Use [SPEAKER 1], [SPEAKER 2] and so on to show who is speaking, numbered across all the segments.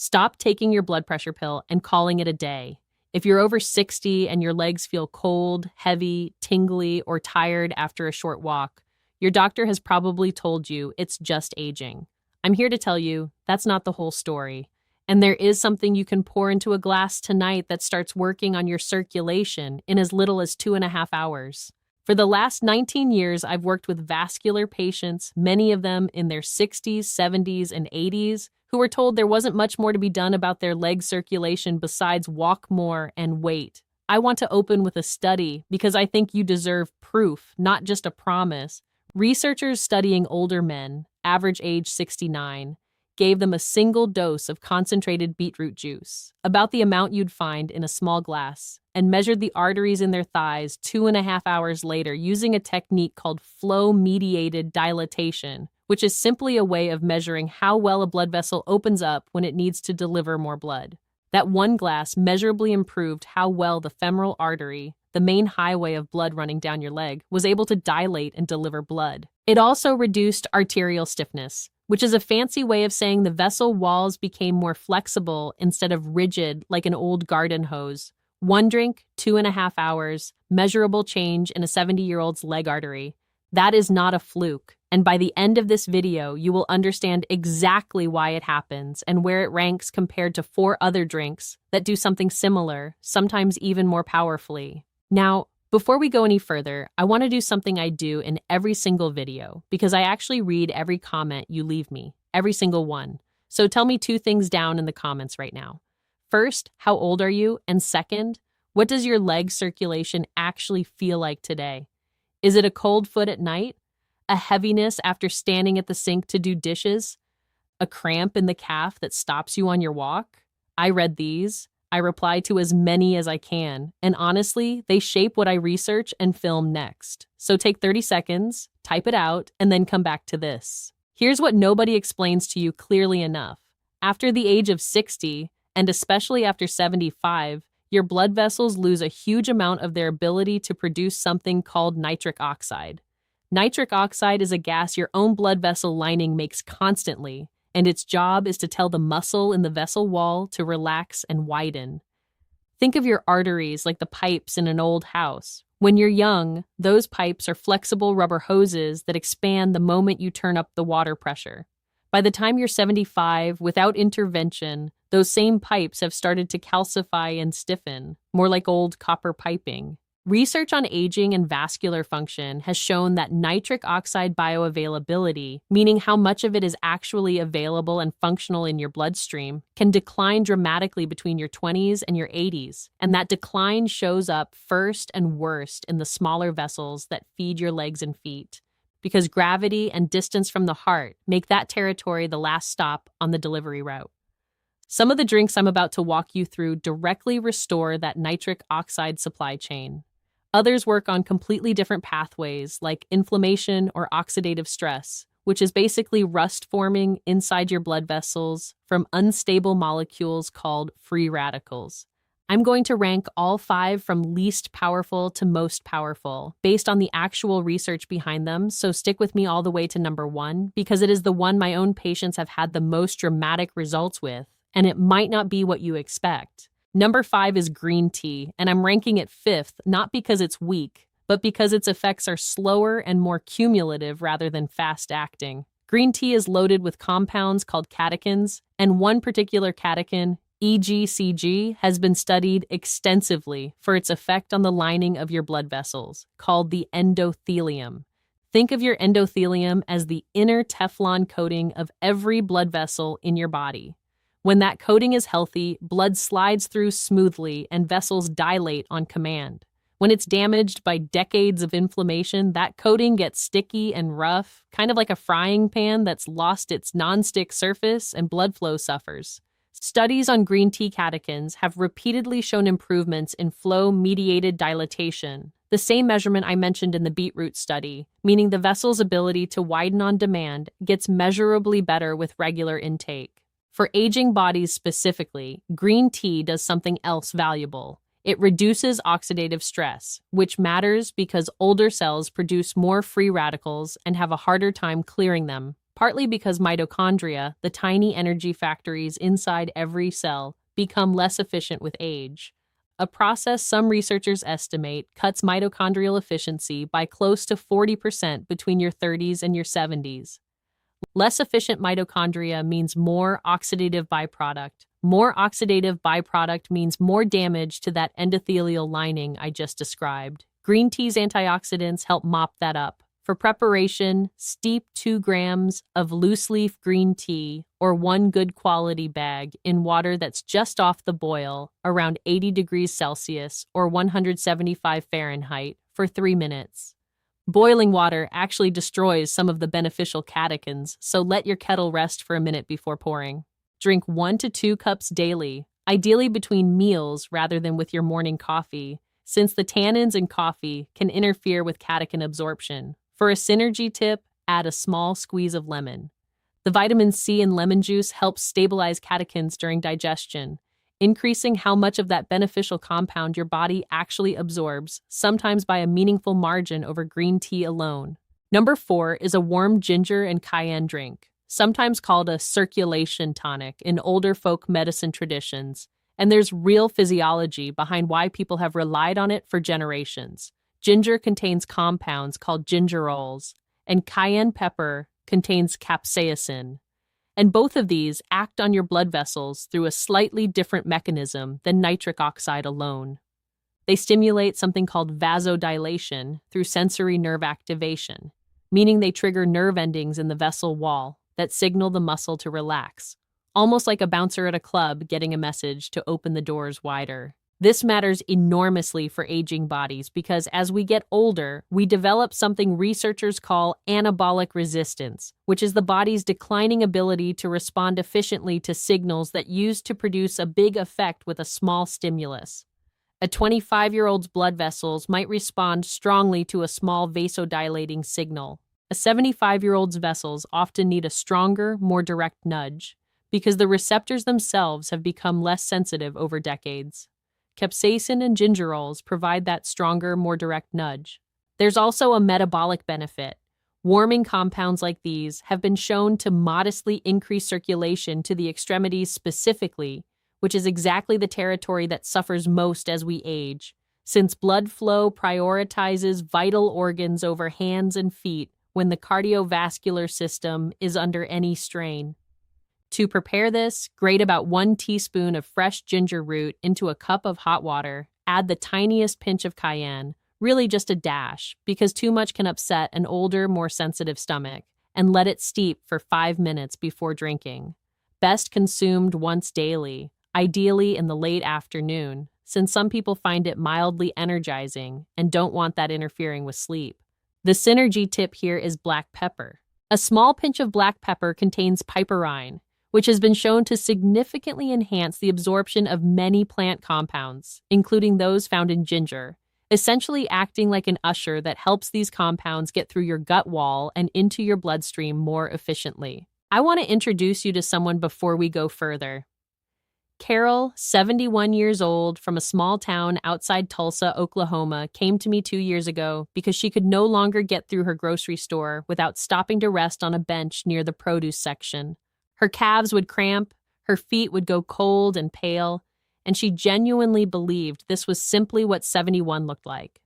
[SPEAKER 1] Stop taking your blood pressure pill and calling it a day. If you're over 60 and your legs feel cold, heavy, tingly, or tired after a short walk, your doctor has probably told you it's just aging. I'm here to tell you that's not the whole story. And there is something you can pour into a glass tonight that starts working on your circulation in as little as 2.5 hours. For the last 19 years, I've worked with vascular patients, many of them in their 60s, 70s, and 80s, who were told there wasn't much more to be done about their leg circulation besides walk more and wait. I want to open with a study because I think you deserve proof, not just a promise. Researchers studying older men, average age 69, gave them a single dose of concentrated beetroot juice, about the amount you'd find in a small glass, and measured the arteries in their thighs 2.5 hours later using a technique called flow-mediated dilatation, which is simply a way of measuring how well a blood vessel opens up when it needs to deliver more blood. That one glass measurably improved how well the femoral artery, the main highway of blood running down your leg, was able to dilate and deliver blood. It also reduced arterial stiffness, which is a fancy way of saying the vessel walls became more flexible instead of rigid like an old garden hose. One drink, 2.5 hours, measurable change in a 70-year-old's leg artery. That is not a fluke. And by the end of this video, you will understand exactly why it happens and where it ranks compared to 4 other drinks that do something similar, sometimes even more powerfully. Now, before we go any further, I want to do something I do in every single video because I actually read every comment you leave me, every single one. So tell me 2 things down in the comments right now. First, how old are you? And second, what does your leg circulation actually feel like today? Is it a cold foot at night? A heaviness after standing at the sink to do dishes? A cramp in the calf that stops you on your walk? I read these. I reply to as many as I can, and honestly, they shape what I research and film next. So take 30 seconds, type it out, and then come back to this. Here's what nobody explains to you clearly enough. After the age of 60, and especially after 75, your blood vessels lose a huge amount of their ability to produce something called nitric oxide. Nitric oxide is a gas your own blood vessel lining makes constantly, and its job is to tell the muscle in the vessel wall to relax and widen. Think of your arteries like the pipes in an old house. When you're young, those pipes are flexible rubber hoses that expand the moment you turn up the water pressure. By the time you're 75, without intervention, those same pipes have started to calcify and stiffen, more like old copper piping. Research on aging and vascular function has shown that nitric oxide bioavailability, meaning how much of it is actually available and functional in your bloodstream, can decline dramatically between your 20s and your 80s. And that decline shows up first and worst in the smaller vessels that feed your legs and feet, because gravity and distance from the heart make that territory the last stop on the delivery route. Some of the drinks I'm about to walk you through directly restore that nitric oxide supply chain. Others work on completely different pathways like inflammation or oxidative stress, which is basically rust forming inside your blood vessels from unstable molecules called free radicals. I'm going to rank all 5 from least powerful to most powerful based on the actual research behind them, so stick with me all the way to number 1 because it is the one my own patients have had the most dramatic results with, and it might not be what you expect. Number 5 is green tea, and I'm ranking it 5th, not because it's weak, but because its effects are slower and more cumulative rather than fast-acting. Green tea is loaded with compounds called catechins, and one particular catechin, EGCG, has been studied extensively for its effect on the lining of your blood vessels, called the endothelium. Think of your endothelium as the inner Teflon coating of every blood vessel in your body. When that coating is healthy, blood slides through smoothly and vessels dilate on command. When it's damaged by decades of inflammation, that coating gets sticky and rough, kind of like a frying pan that's lost its nonstick surface and blood flow suffers. Studies on green tea catechins have repeatedly shown improvements in flow-mediated dilatation, the same measurement I mentioned in the beetroot study, meaning the vessel's ability to widen on demand gets measurably better with regular intake. For aging bodies specifically, green tea does something else valuable. It reduces oxidative stress, which matters because older cells produce more free radicals and have a harder time clearing them. partly because mitochondria, the tiny energy factories inside every cell, become less efficient with age. A process some researchers estimate cuts mitochondrial efficiency by close to 40% between your 30s and your 70s. Less efficient mitochondria means more oxidative byproduct. More oxidative byproduct means more damage to that endothelial lining I just described. Green tea's antioxidants help mop that up. For preparation, steep 2 grams of loose-leaf green tea or 1 good quality bag in water that's just off the boil, around 80 degrees Celsius or 175 Fahrenheit, for 3 minutes. Boiling water actually destroys some of the beneficial catechins, so let your kettle rest for a minute before pouring. Drink 1 to 2 cups daily, ideally between meals rather than with your morning coffee, since the tannins in coffee can interfere with catechin absorption. For a synergy tip, add a small squeeze of lemon. The vitamin C in lemon juice helps stabilize catechins during digestion, increasing how much of that beneficial compound your body actually absorbs, sometimes by a meaningful margin over green tea alone. Number 4 is a warm ginger and cayenne drink, sometimes called a circulation tonic in older folk medicine traditions, and there's real physiology behind why people have relied on it for generations. Ginger contains compounds called gingerols, and cayenne pepper contains capsaicin. And both of these act on your blood vessels through a slightly different mechanism than nitric oxide alone. They stimulate something called vasodilation through sensory nerve activation, meaning they trigger nerve endings in the vessel wall that signal the muscle to relax, almost like a bouncer at a club getting a message to open the doors wider. This matters enormously for aging bodies because as we get older, we develop something researchers call anabolic resistance, which is the body's declining ability to respond efficiently to signals that used to produce a big effect with a small stimulus. A 25-year-old's blood vessels might respond strongly to a small vasodilating signal. A 75-year-old's vessels often need a stronger, more direct nudge because the receptors themselves have become less sensitive over decades. Capsaicin and gingerols provide that stronger, more direct nudge. There's also a metabolic benefit. Warming compounds like these have been shown to modestly increase circulation to the extremities specifically, which is exactly the territory that suffers most as we age, since blood flow prioritizes vital organs over hands and feet when the cardiovascular system is under any strain. To prepare this, grate about 1 teaspoon of fresh ginger root into a cup of hot water. Add the tiniest pinch of cayenne, really just a dash, because too much can upset an older, more sensitive stomach, and let it steep for 5 minutes before drinking. Best consumed once daily, ideally in the late afternoon, since some people find it mildly energizing and don't want that interfering with sleep. The synergy tip here is black pepper. A small pinch of black pepper contains piperine, which has been shown to significantly enhance the absorption of many plant compounds, including those found in ginger, essentially acting like an usher that helps these compounds get through your gut wall and into your bloodstream more efficiently. I want to introduce you to someone before we go further. Carol, 71 years old, from a small town outside Tulsa, Oklahoma, came to me 2 years ago because she could no longer get through her grocery store without stopping to rest on a bench near the produce section. Her calves would cramp, her feet would go cold and pale, and she genuinely believed this was simply what 71 looked like.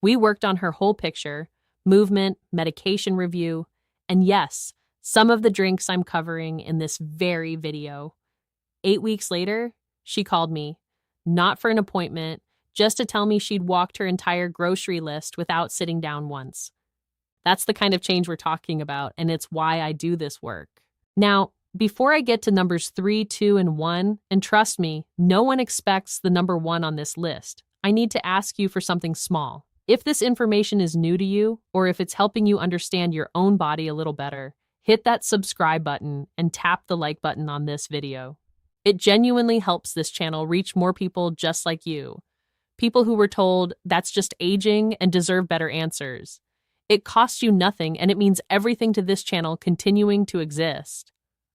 [SPEAKER 1] We worked on her whole picture, movement, medication review, and yes, some of the drinks I'm covering in this very video. 8 weeks later, she called me, not for an appointment, just to tell me she'd walked her entire grocery list without sitting down once. That's the kind of change we're talking about, and it's why I do this work. Now, before I get to numbers 3, 2, and 1, and trust me, no one expects the number 1 on this list, I need to ask you for something small. If this information is new to you, or if it's helping you understand your own body a little better, hit that subscribe button and tap the like button on this video. It genuinely helps this channel reach more people just like you. People who were told that's just aging and deserve better answers. It costs you nothing, and it means everything to this channel continuing to exist.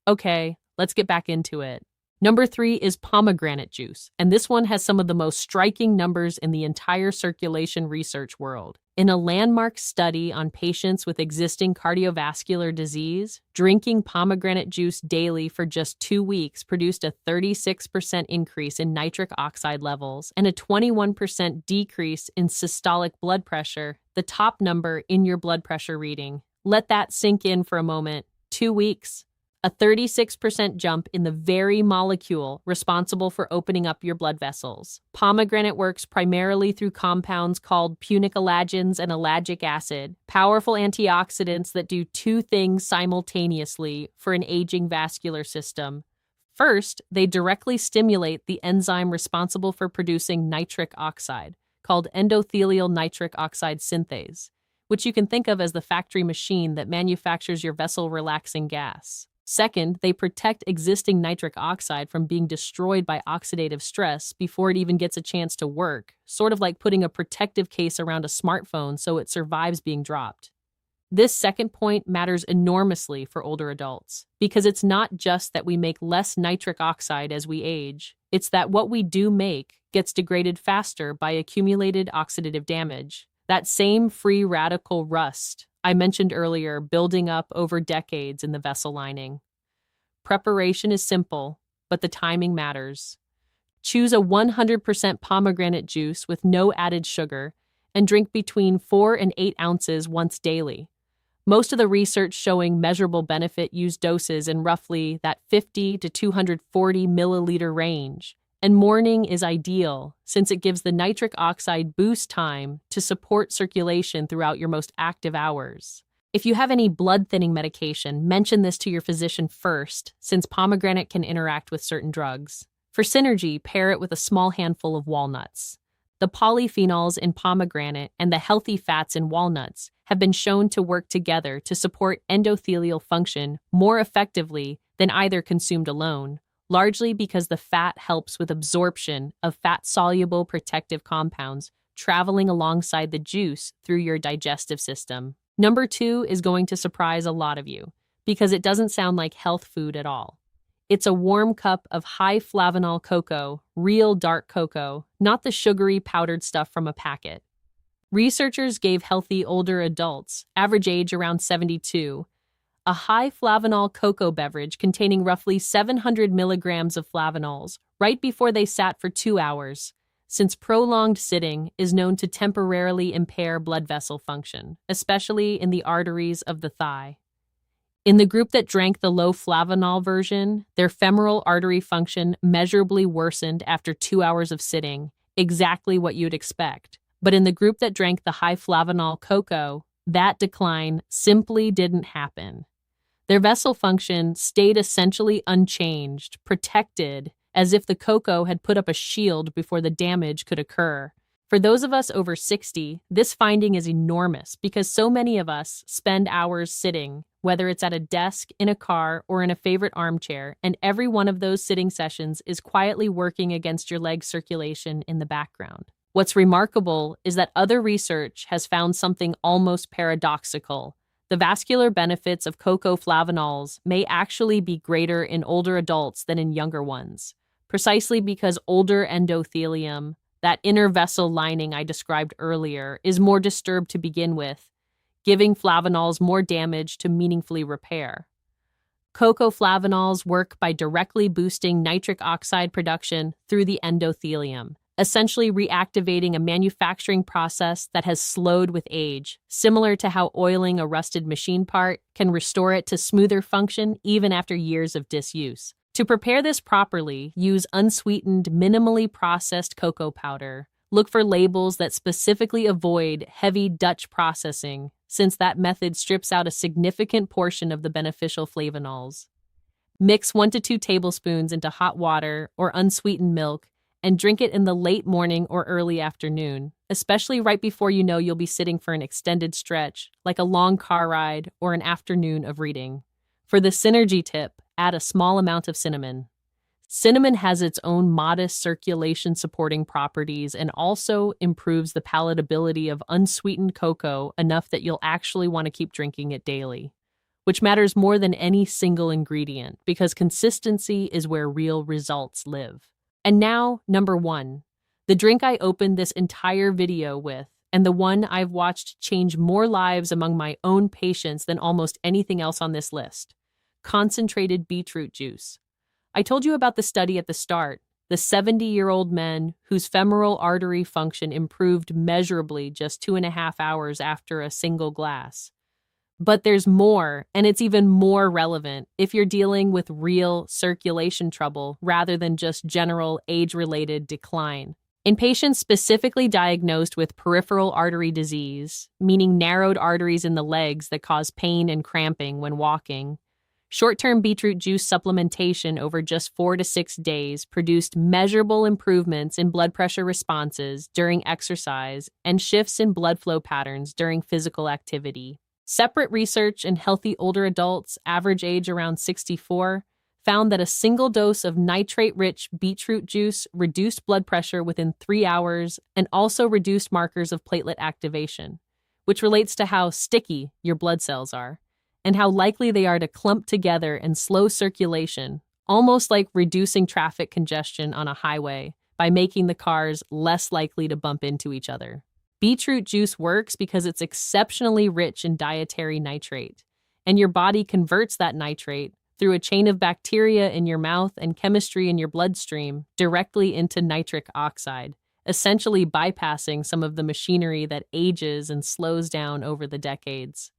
[SPEAKER 1] Okay, let's get back into it. Number 3 is pomegranate juice, and this one has some of the most striking numbers in the entire circulation research world. In a landmark study on patients with existing cardiovascular disease, drinking pomegranate juice daily for just 2 weeks produced a 36% increase in nitric oxide levels and a 21% decrease in systolic blood pressure, the top number in your blood pressure reading. Let that sink in for a moment. 2 weeks. A 36% jump in the very molecule responsible for opening up your blood vessels. Pomegranate works primarily through compounds called punicalagins and ellagic acid, powerful antioxidants that do two things simultaneously for an aging vascular system. First, they directly stimulate the enzyme responsible for producing nitric oxide, called endothelial nitric oxide synthase, which you can think of as the factory machine that manufactures your vessel-relaxing gas. Second, they protect existing nitric oxide from being destroyed by oxidative stress before it even gets a chance to work, sort of like putting a protective case around a smartphone so it survives being dropped. This second point matters enormously for older adults, because it's not just that we make less nitric oxide as we age, it's that what we do make gets degraded faster by accumulated oxidative damage. That same free radical rust I mentioned earlier building up over decades in the vessel lining. Preparation is simple, but the timing matters. Choose a 100% pomegranate juice with no added sugar and drink between 4 and 8 ounces once daily. Most of the research showing measurable benefit use doses in roughly that 50 to 240 milliliter range. And morning is ideal since it gives the nitric oxide boost time to support circulation throughout your most active hours. If you have any blood-thinning medication, mention this to your physician first, since pomegranate can interact with certain drugs. For synergy, pair it with a small handful of walnuts. The polyphenols in pomegranate and the healthy fats in walnuts have been shown to work together to support endothelial function more effectively than either consumed alone, largely because the fat helps with absorption of fat-soluble protective compounds traveling alongside the juice through your digestive system. Number 2 is going to surprise a lot of you, because it doesn't sound like health food at all. It's a warm cup of high-flavanol cocoa, real dark cocoa, not the sugary powdered stuff from a packet. Researchers gave healthy older adults, average age around 72, a high-flavanol cocoa beverage containing roughly 700 milligrams of flavanols right before they sat for 2 hours, since prolonged sitting is known to temporarily impair blood vessel function, especially in the arteries of the thigh. In the group that drank the low-flavanol version, their femoral artery function measurably worsened after 2 hours of sitting, exactly what you'd expect. But in the group that drank the high-flavanol cocoa, that decline simply didn't happen. Their vessel function stayed essentially unchanged, protected, as if the cocoa had put up a shield before the damage could occur. For those of us over 60, this finding is enormous because so many of us spend hours sitting, whether it's at a desk, in a car, or in a favorite armchair, and every one of those sitting sessions is quietly working against your leg circulation in the background. What's remarkable is that other research has found something almost paradoxical. The vascular benefits of cocoa flavanols may actually be greater in older adults than in younger ones, precisely because older endothelium, that inner vessel lining I described earlier, is more disturbed to begin with, giving flavanols more damage to meaningfully repair. Cocoa flavanols work by directly boosting nitric oxide production through the endothelium, essentially reactivating a manufacturing process that has slowed with age, similar to how oiling a rusted machine part can restore it to smoother function even after years of disuse. To prepare this properly, use unsweetened, minimally processed cocoa powder. Look for labels that specifically avoid heavy Dutch processing, since that method strips out a significant portion of the beneficial flavanols. Mix 1 to 2 tablespoons into hot water or unsweetened milk and drink it in the late morning or early afternoon, especially right before you know you'll be sitting for an extended stretch, like a long car ride or an afternoon of reading. For the synergy tip, add a small amount of cinnamon. Cinnamon has its own modest circulation-supporting properties and also improves the palatability of unsweetened cocoa enough that you'll actually want to keep drinking it daily, which matters more than any single ingredient because consistency is where real results live. And now, number 1, the drink I opened this entire video with, and the one I've watched change more lives among my own patients than almost anything else on this list. Concentrated beetroot juice. I told you about the study at the start, the 70-year-old men whose femoral artery function improved measurably just 2.5 hours after a single glass. But there's more, and it's even more relevant if you're dealing with real circulation trouble rather than just general age-related decline. In patients specifically diagnosed with peripheral artery disease, meaning narrowed arteries in the legs that cause pain and cramping when walking, short-term beetroot juice supplementation over just 4 to 6 days produced measurable improvements in blood pressure responses during exercise and shifts in blood flow patterns during physical activity. Separate research in healthy older adults, average age around 64, found that a single dose of nitrate-rich beetroot juice reduced blood pressure within 3 hours and also reduced markers of platelet activation, which relates to how sticky your blood cells are and how likely they are to clump together and slow circulation, almost like reducing traffic congestion on a highway by making the cars less likely to bump into each other. Beetroot juice works because it's exceptionally rich in dietary nitrate, and your body converts that nitrate through a chain of bacteria in your mouth and chemistry in your bloodstream directly into nitric oxide, essentially bypassing some of the machinery that ages and slows down over the decades.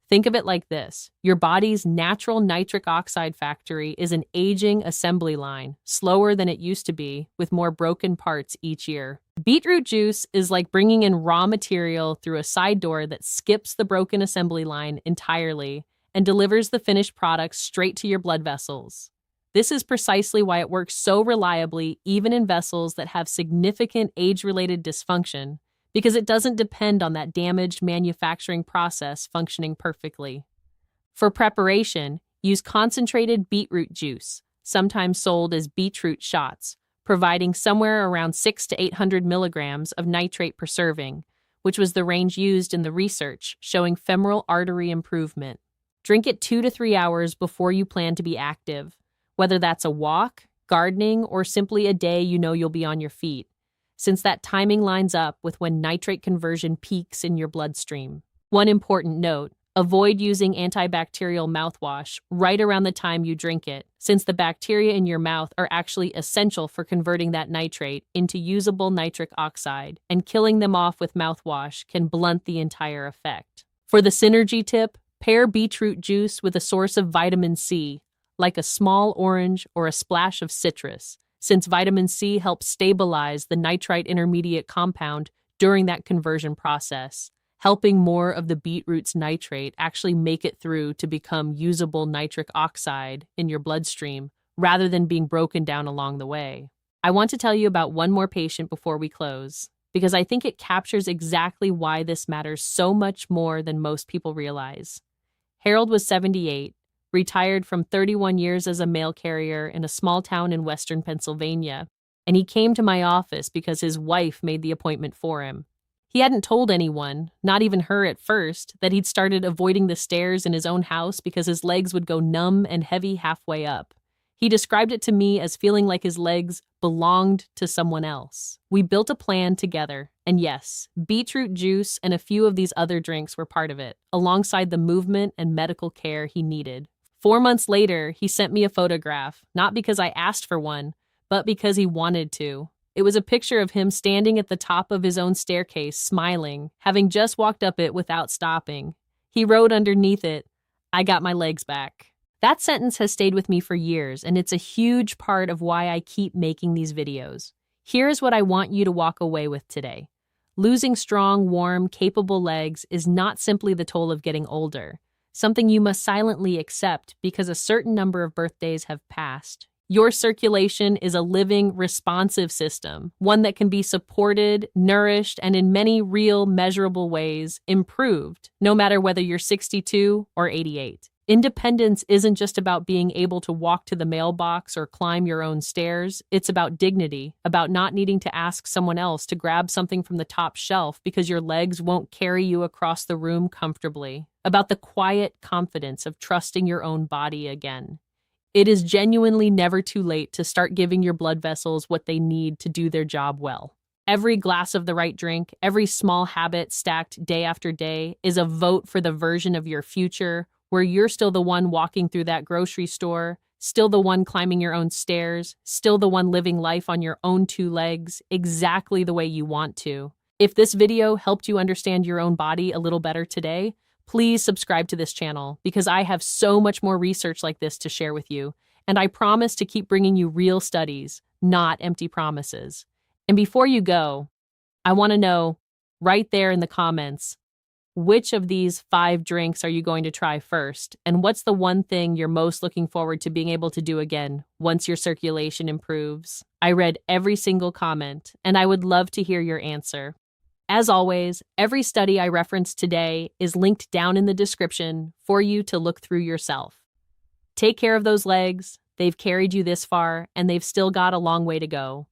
[SPEAKER 1] Think of it like this. Your body's natural nitric oxide factory is an aging assembly line, slower than it used to be, with more broken parts each year. Beetroot juice is like bringing in raw material through a side door that skips the broken assembly line entirely and delivers the finished product straight to your blood vessels. This is precisely why it works so reliably even in vessels that have significant age-related dysfunction, because it doesn't depend on that damaged manufacturing process functioning perfectly. For preparation, use concentrated beetroot juice, sometimes sold as beetroot shots, providing somewhere around 600 to 800 milligrams of nitrate per serving, which was the range used in the research showing femoral artery improvement. Drink it 2 to 3 hours before you plan to be active, whether that's a walk, gardening, or simply a day you know you'll be on your feet, since that timing lines up with when nitrate conversion peaks in your bloodstream. One important note, avoid using antibacterial mouthwash right around the time you drink it, since the bacteria in your mouth are actually essential for converting that nitrate into usable nitric oxide, and killing them off with mouthwash can blunt the entire effect. For the synergy tip, pair beetroot juice with a source of vitamin C, like a small orange or a splash of citrus, since vitamin C helps stabilize the nitrite intermediate compound during that conversion process, helping more of the beetroot's nitrate actually make it through to become usable nitric oxide in your bloodstream, rather than being broken down along the way. I want to tell you about one more patient before we close, because I think it captures exactly why this matters so much more than most people realize. Harold was 78, retired from 31 years as a mail carrier in a small town in western Pennsylvania, and he came to my office because his wife made the appointment for him. He hadn't told anyone, not even her at first, that he'd started avoiding the stairs in his own house because his legs would go numb and heavy halfway up. He described it to me as feeling like his legs belonged to someone else. We built a plan together, and yes, beetroot juice and a few of these other drinks were part of it, alongside the movement and medical care he needed. 4 months later, he sent me a photograph, not because I asked for one, but because he wanted to. It was a picture of him standing at the top of his own staircase, smiling, having just walked up it without stopping. He wrote underneath it, "I got my legs back." That sentence has stayed with me for years, and it's a huge part of why I keep making these videos. Here's what I want you to walk away with today. Losing strong, warm, capable legs is not simply the toll of getting older, something you must silently accept because a certain number of birthdays have passed. Your circulation is a living, responsive system, one that can be supported, nourished, and in many real, measurable ways, improved, no matter whether you're 62 or 88. Independence isn't just about being able to walk to the mailbox or climb your own stairs. It's about dignity, about not needing to ask someone else to grab something from the top shelf because your legs won't carry you across the room comfortably, about the quiet confidence of trusting your own body again. It is genuinely never too late to start giving your blood vessels what they need to do their job well. Every glass of the right drink, every small habit stacked day after day is a vote for the version of your future where you're still the one walking through that grocery store, still the one climbing your own stairs, still the one living life on your own two legs, exactly the way you want to. If this video helped you understand your own body a little better today, please subscribe to this channel because I have so much more research like this to share with you, and I promise to keep bringing you real studies, not empty promises. And before you go, I want to know, right there in the comments, which of these 5 drinks are you going to try first? And what's the one thing you're most looking forward to being able to do again once your circulation improves? I read every single comment, and I would love to hear your answer. As always, every study I referenced today is linked down in the description for you to look through yourself. Take care of those legs. They've carried you this far, and they've still got a long way to go.